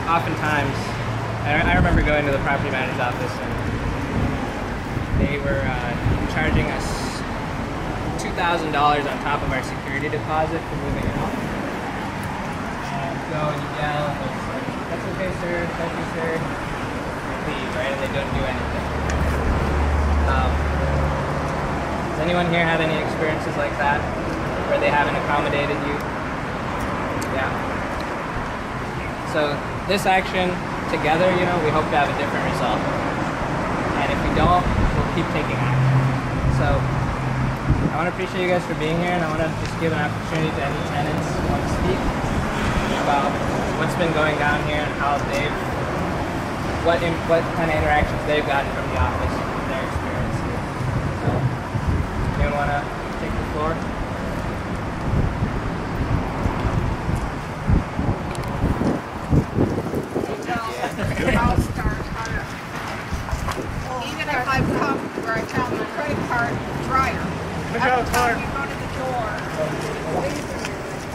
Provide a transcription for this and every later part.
oftentimes, I remember going to the property manager's office and they were charging us $2,000 on top of our security deposit for moving out. And you go and you yell, and they're just like, that's okay, sir, thank you, sir. And leave, right? And they don't do anything. Has anyone here had any experiences like that, where they haven't accommodated you? Yeah. So this action, together, we hope to have a different result. And if we don't, we'll keep taking action. So I want to appreciate you guys for being here, and I want to just give an opportunity to any tenants who want to speak about what's been going on here and how what kind of interactions they've gotten from the office and their experience here. So anyone want to take the floor? I'll start. Even if I've come where I found my credit card dryer,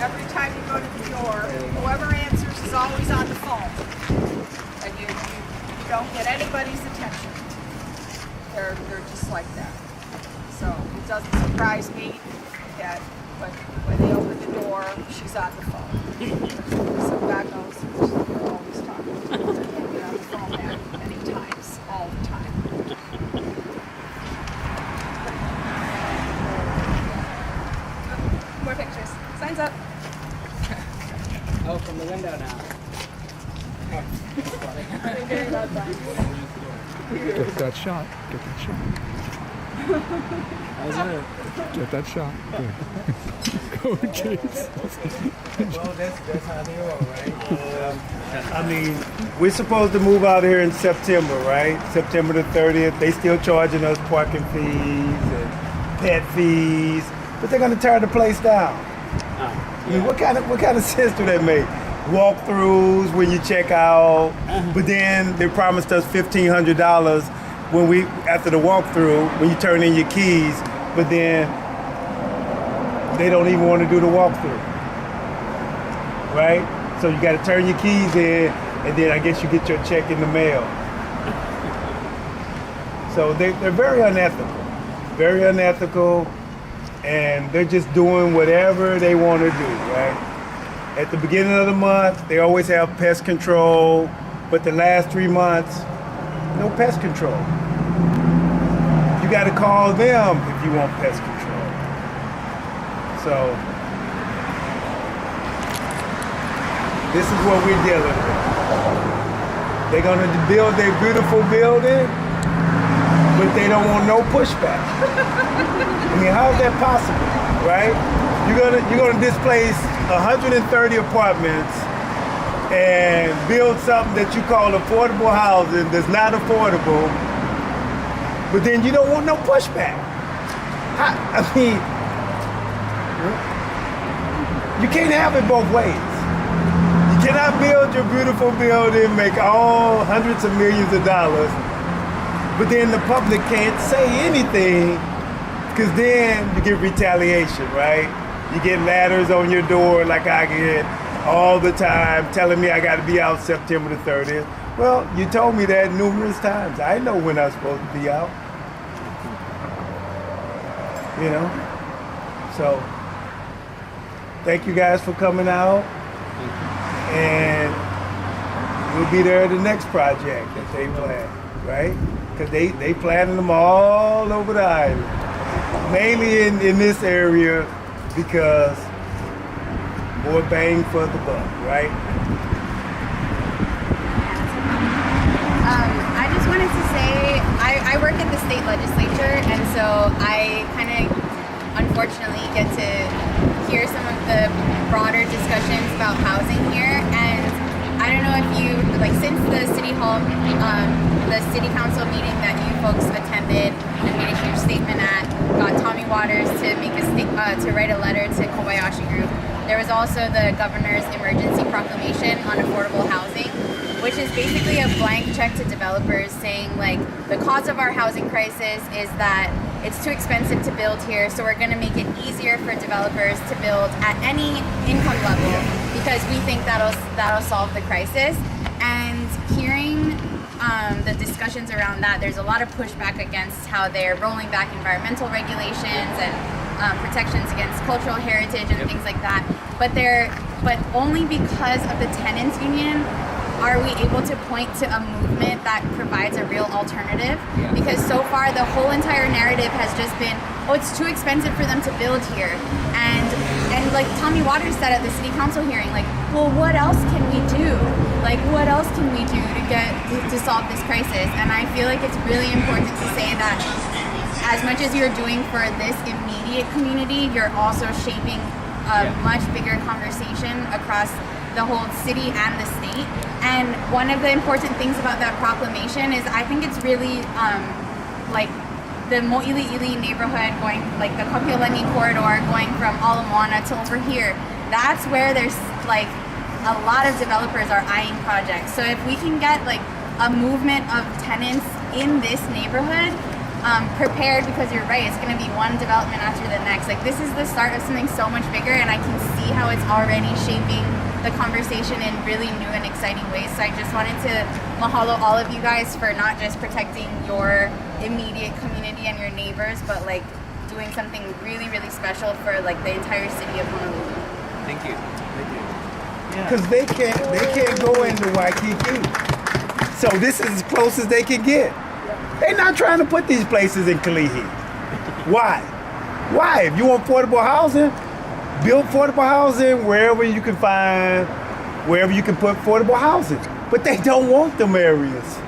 every time you go to the door, whoever answers is always on the phone, and you don't get anybody's attention. They're just like that. So it doesn't surprise me that when they open the door, she's on the phone. So God knows they're always talking. They're on the phone many times, all the time. More pictures. Signs up. Oh, from the window now. Get that shot. Get that shot. How's it? Get that shot. Good. Go, Chase. Well, that's how they are, right? I mean, we're supposed to move out here in September, right? September the 30th. They still charging us parking fees and pet fees, but they're going to tear the place down. I mean, what kind of sense do that make? Walkthroughs when you check out, but then they promised us $1,500 after the walkthrough when you turn in your keys, but then they don't even want to do the walkthrough, right? So you got to turn your keys in, and then I guess you get your check in the mail. So they're very unethical, and they're just doing whatever they want to do, right? At the beginning of the month, they always have pest control, but the last 3 months, no pest control. You got to call them if you want pest control. So this is what we're dealing with. They're going to build their beautiful building, but they don't want no pushback. I mean, how is that possible, right? You're gonna displace 130 apartments and build something that you call affordable housing that's not affordable, but then you don't want no pushback. I mean, you can't have it both ways. You cannot build your beautiful building, make all hundreds of millions of dollars, but then the public can't say anything, because then you get retaliation, right? You get ladders on your door like I get all the time telling me I got to be out September the 30th. Well, you told me that numerous times. I know when I'm supposed to be out. So thank you guys for coming out. And we'll be there at the next project that they plan, right? Because they planning them all over the island. Mainly in this area, because more bang for the buck, right? I just wanted to say, I work at the state legislature, and so I kind of unfortunately get to hear some of the broader discussions about housing here. And I don't know if you, since the city hall, the city council meeting that you folks attended and made a huge statement at, got Tommy Waters to make to write a letter to Kobayashi Group. There was also the governor's emergency proclamation on affordable housing, which is basically a blank check to developers saying the cause of our housing crisis is that it's too expensive to build here, so we're going to make it easier for developers to build at any income level because we think that'll solve the crisis. hearing the discussions around that, there's a lot of pushback against how they're rolling back environmental regulations and protections against cultural heritage and things like that. But only because of the tenants union are we able to point to a movement that provides a real alternative. Because so far the whole entire narrative has just been, oh, it's too expensive for them to build here. And like Tommy Waters said at the city council hearing, like, well, what else can we do? Like, what else can we do to solve this crisis? And I feel like it's really important to say that as much as you're doing for this immediate community, you're also shaping a much bigger conversation across the whole city and the state. And one of the important things about that proclamation is I think it's really like the Mo'ili'ili neighborhood going, like the Kapiolani corridor going from Ala Moana to over here. That's where there's like a lot of developers are eyeing projects. So if we can get like a movement of tenants in this neighborhood prepared, because you're right, it's going to be one development after the next. Like this is the start of something so much bigger, and I can see how it's already shaping the conversation in really new and exciting ways. So I just wanted to mahalo all of you guys for not just protecting your immediate community and your neighbors, but like doing something really, really special for like the entire city of Honolulu. Thank you. Because they can't go into Waikīkī. So this is as close as they can get. They're not trying to put these places in Kalihi. Why? Why? If you want affordable housing, build affordable housing wherever you can find, wherever you can put affordable housing. But they don't want them areas.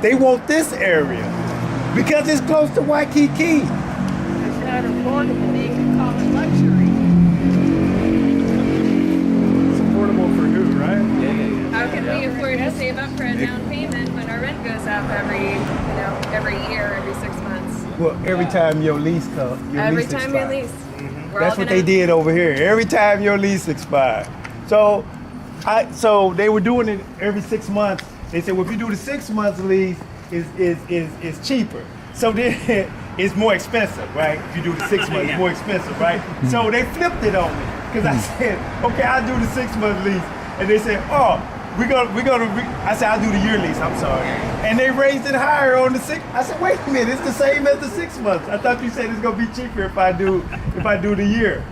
They want this area because it's close to Waikīkī. It's not affordable. They can call it luxury. It's affordable for who, right? How can we afford to save up for a down payment when our rent goes up every year, every 6 months? Well, every time your lease comes, Every time you lease. That's what they did over here. Every time your lease expired. So they were doing it every 6 months. They said, well, if you do the 6 months lease, is cheaper. So then it's more expensive, right? If you do the 6 months, it's more expensive, right? So they flipped it on me because I said, okay, I'll do the 6 month lease, and they said, oh, I said, I'll do the year lease. I'm sorry, and they raised it higher on the 6. I said, wait a minute, it's the same as the 6 months. I thought you said it's gonna be cheaper if I do the year.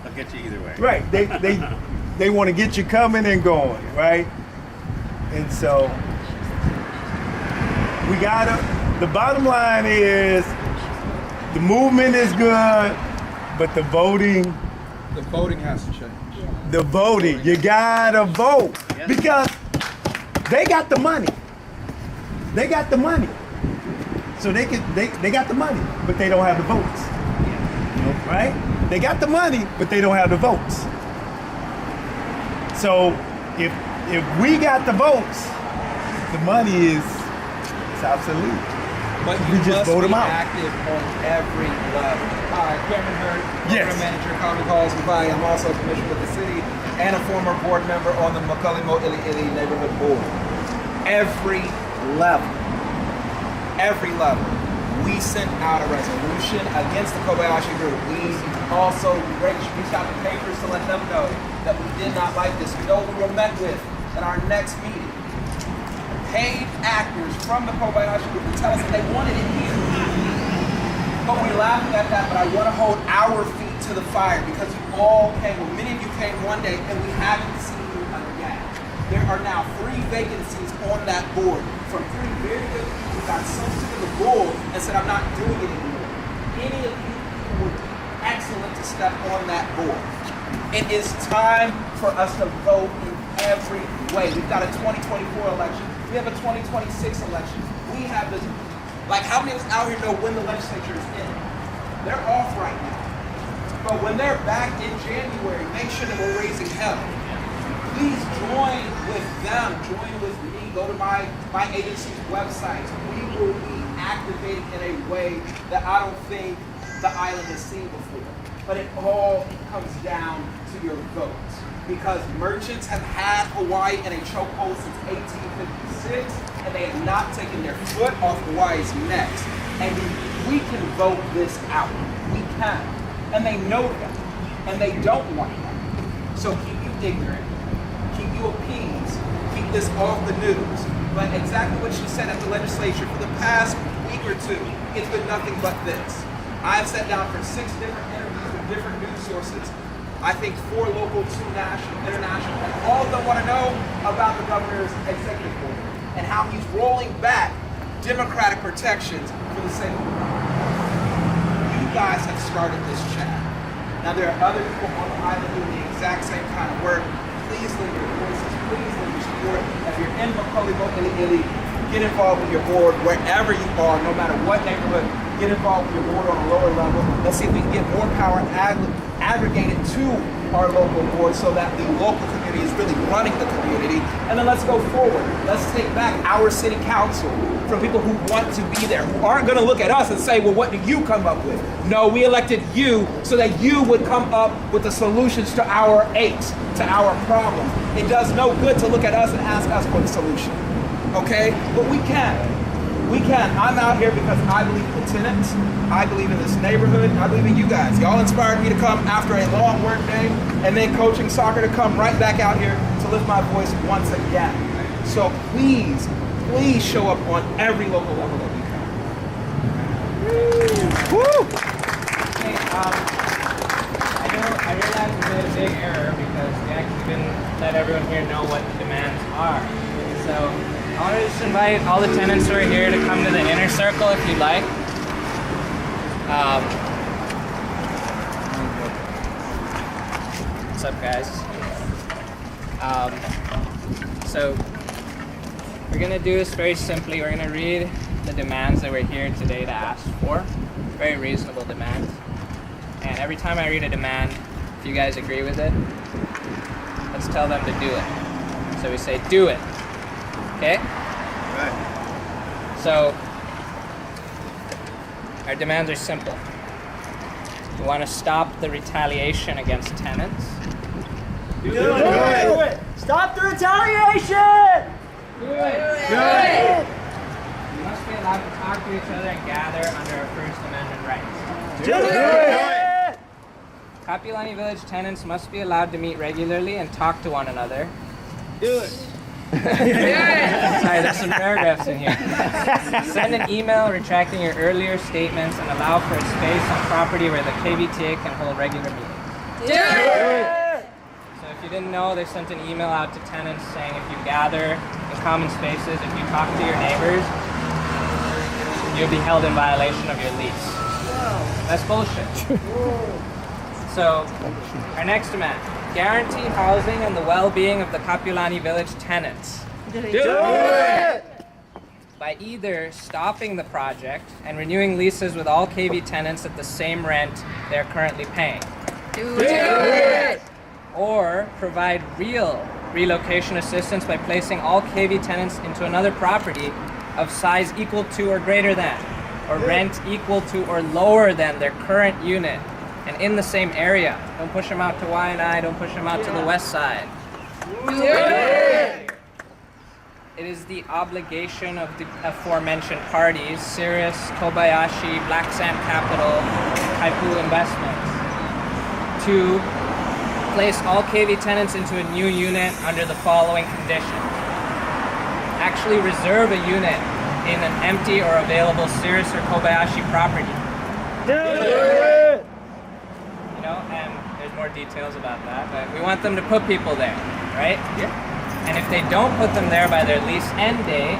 I'll get you either way. Right? They want to get you coming and going, right? And so we gotta. The bottom line is the movement is good, but the voting. The voting has to change. The voting, you gotta vote because they got the money. They got the money, so they got the money, but they don't have the votes. Right? They got the money, but they don't have the votes. So if we got the votes, the money is obsolete. But We you just must vote be 'em out. active on every level. Hi, Cameron Hurd, Yes. Program Manager, Common Calls Dubai. I'm also a commissioner with the city and a former board member on the Makali Mo'ili'ili Neighborhood Board. Every level, we sent out a resolution against the Kobayashi Group. We also reached out to papers to let them know that we did not like this. You know what we were met with at our next meeting? Paid actors from the Kobayashi Group to tell us that they wanted it here. But we're laughing at that, but I want to hold our feet to the fire because you all came, well, many of you came one day and we haven't seen you again. There are now 3 vacancies on that board from 3 very good people who got sucked into the bull and said, I'm not doing it anymore. Any of you would be excellent to step on that board. It is time for us to vote in every way. We've got a 2024 election. We have a 2026 election. We have this, like how many of us out here know when the legislature is in? They're off right now. But when they're back in January, make sure that we're raising hell. Please join with them, join with me, go to my agency's website. We will be activating in a way that I don't think the island has seen before. But it all comes down to your vote. Because merchants have had Hawaii in a chokehold since 1856, and they have not taken their foot off Hawaii's necks. And we can vote this out. We can. And they know that. And they don't want that. So keep you ignorant. Keep you appeased. Keep this off the news, but exactly what she said at the legislature for the past week or two, it's been nothing but this. I've sat down for 6 different interviews with different news sources. I think 4 local, 2 national, international, and all of them want to know about the governor's executive order and how he's rolling back democratic protections for the sake of the government. You guys have started this chat. Now there are other people on the island doing the exact same kind of work. Please lend your voices, please lend your support. If you're in Mokupuni, get involved with your board wherever you are, no matter what neighborhood. Get involved with your board on a lower level. Let's see if we can get more power aggregated to our local board so that the local community is really running the community. And then let's go forward. Let's take back our city council from people who want to be there, who aren't going to look at us and say, well, what do you come up with? No, we elected you so that you would come up with the solutions to our aches, to our problems. It does no good to look at us and ask us for the solution. Okay? But we can. We can. I'm out here because I believe in the tenants. I believe in this neighborhood. I believe in you guys. Y'all inspired me to come after a long work day and then coaching soccer to come right back out here to lift my voice once again. So please, please show up on every local level that we can. Woo! Hey, I realized we made a big error because we actually didn't let everyone here know what the demands are. So I want to just invite all the tenants who are here to come to the inner circle if you'd like. What's up, guys? So we're going to do this very simply. We're going to read the demands that we're here today to ask for. Very reasonable demands. And every time I read a demand, if you guys agree with it, let's tell them to do it. So we say, do it. Okay? Right. So, our demands are simple. We want to stop the retaliation against tenants. Do it! Stop the retaliation! Do it! We must be allowed to talk to each other and gather under our First Amendment rights. Do it! Kapiolani Village tenants must be allowed to meet regularly and talk to one another. Do it! Sorry, there's some paragraphs in here. Send an email retracting your earlier statements and allow for a space on property where the KVTA can hold regular meetings. Do it! So if you didn't know, they sent an email out to tenants saying if you gather in common spaces, if you talk to your neighbors, you'll be held in violation of your lease. That's bullshit. So, our next demand. Guarantee housing and the well-being of the Kapiolani Village tenants. Do it! By either stopping the project and renewing leases with all KV tenants at the same rent they're currently paying. Do it! Or provide real relocation assistance by placing all KV tenants into another property of size equal to or greater than, or rent equal to or lower than their current unit, and in the same area. Don't push them out to Waianae, don't push them out to the west side. Do it! It is the obligation of the aforementioned parties, Sirius, Kobayashi, Black Sand Capital, Kaipu Investments, to place all KV tenants into a new unit under the following conditions. Actually reserve a unit in an empty or available Sirius or Kobayashi property. Do it! You know, and there's more details about that, but we want them to put people there, right? Yeah. And if they don't put them there by their lease end date,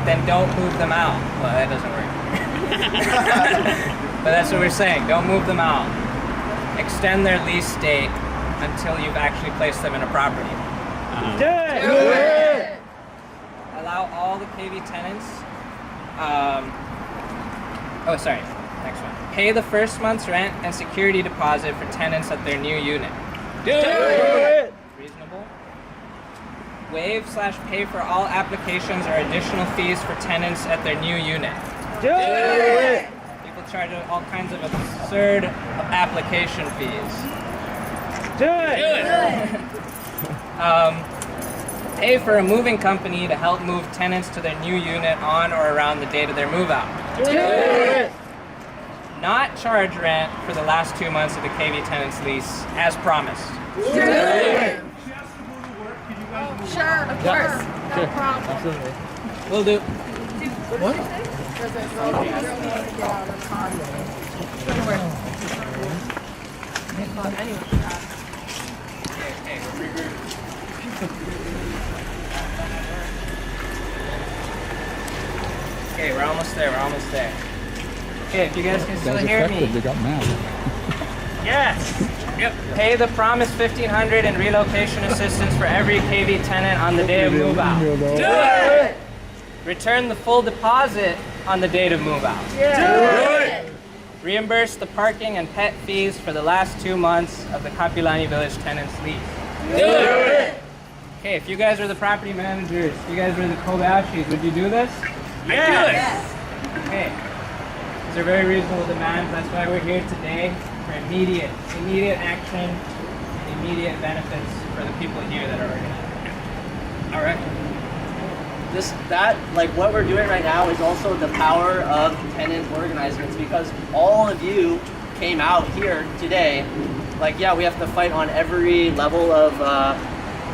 then don't move them out. Well, that doesn't work. But that's what we're saying. Don't move them out. Extend their lease date until you've actually placed them in a property. Do it! Allow all the KV tenants, next one. Pay the first month's rent and security deposit for tenants at their new unit. Do it! Reasonable. Waive/pay for all applications or additional fees for tenants at their new unit. Do it! People charge all kinds of absurd application fees. Do it! Pay for a moving company to help move tenants to their new unit on or around the date of their move out. Do it! Not charge rent for the last 2 months of the KV tenant's lease as promised. Do it! She has to go to work. Can you Sure, of course. No problem. Absolutely. Will do. Okay, we're almost there. We're almost there. Okay, if you guys can still hear me. They got mad. Yes. Yep. Pay the promised $1,500 in relocation assistance for every KV tenant on the day of move out. Do it. Return the full deposit on the date of move out. Do it. Reimburse the parking and pet fees for the last 2 months of the Kapiolani Village Tenants lease. Do it. Okay, if you guys were the property managers, if you guys were the Kobayashis, would you do this? Yes. Okay. These are very reasonable demands. That's why we're here today for immediate action and immediate benefits for the people here that are organized. All right. What we're doing right now is also the power of tenant organizers, because all of you came out here today. Like, yeah, we have to fight on every level of,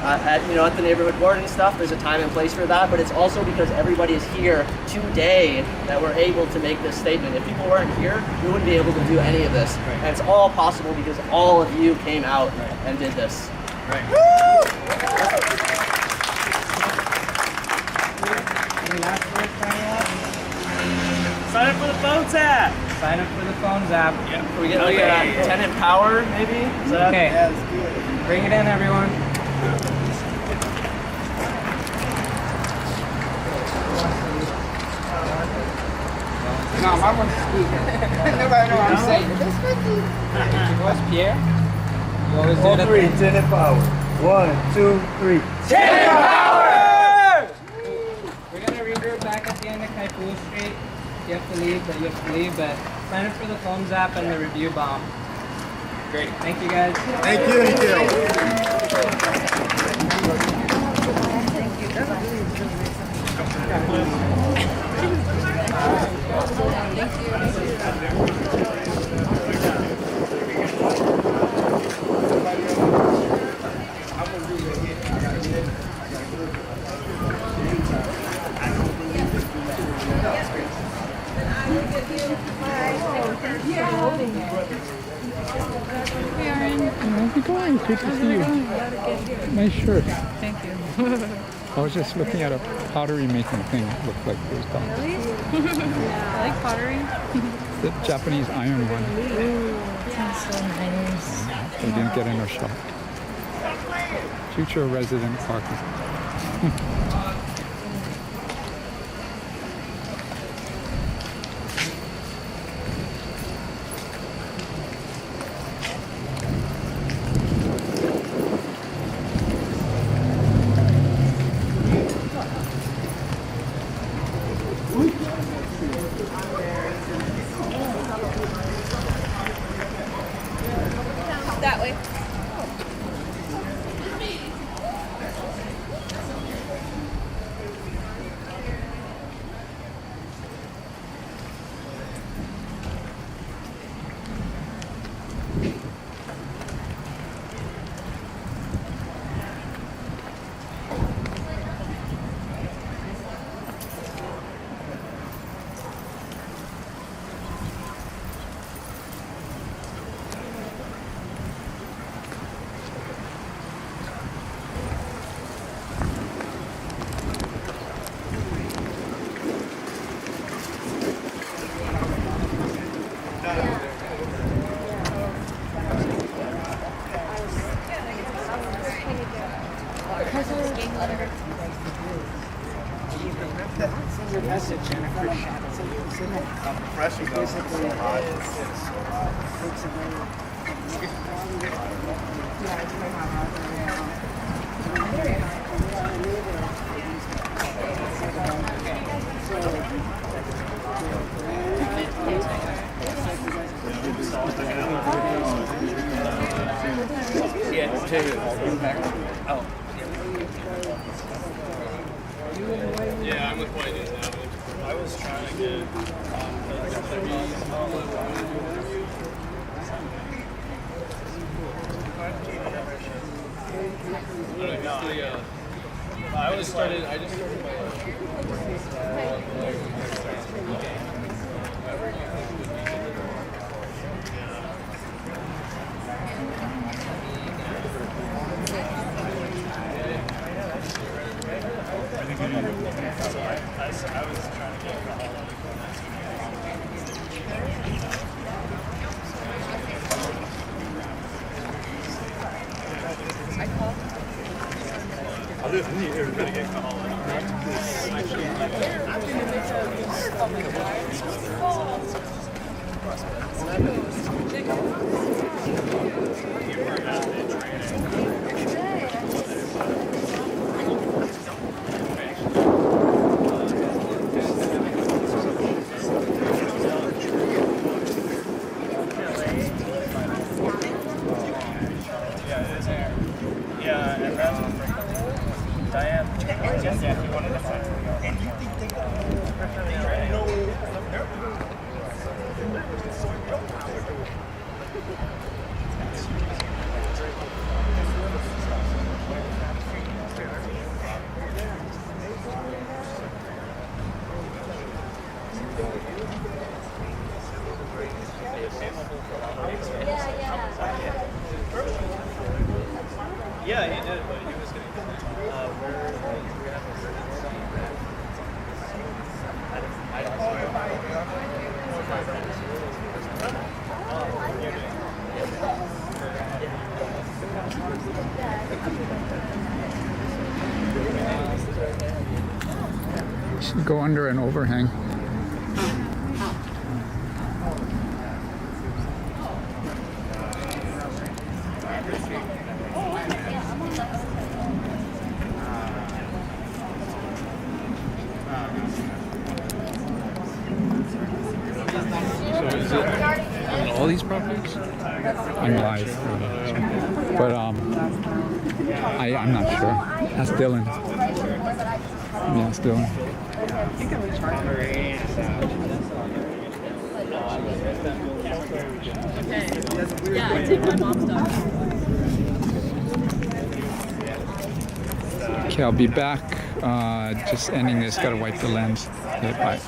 at the neighborhood board and stuff. There's a time and place for that, but it's also because everybody is here today that we're able to make this statement. If people weren't here, we wouldn't be able to do any of this. Right. And it's all possible because all of you came out and did this. Right. Any last words for anyone? Sign up for the phones app. Sign up for the phones app. Yeah. Can we get like a tenant power maybe? Is that, Okay. Yeah, that's good. Bring it in, everyone. No, I want to speak. Nobody know what I'm saying. What's Pierre? You always do All that. three, tenant power. 1, 2, 3. Tenant power! We're gonna regroup back at the end of Kaipua Street. You have to leave, but sign up for the phones app and the review bomb. Great. Thank you guys. Thank you. How's it going? Good to see you. Nice shirt. Thank you. I was just looking at a pottery making thing. It looked like it was done. Really? I like pottery. The Japanese iron one. Sounds so nice. They didn't get in our shop. Future resident parking. That way. Yeah, I'm with Whitey now. I was trying to get I just started my I was trying to get everybody get Yeah, he did, but he was going Should go under an overhang. So is it on all these properties? I'm live. But I'm not sure. That's Dylan. Yeah, it's Dylan. Yeah, I take my mom's dog. Okay, I'll be back. Just ending this. Gotta wipe the lens. Okay, bye.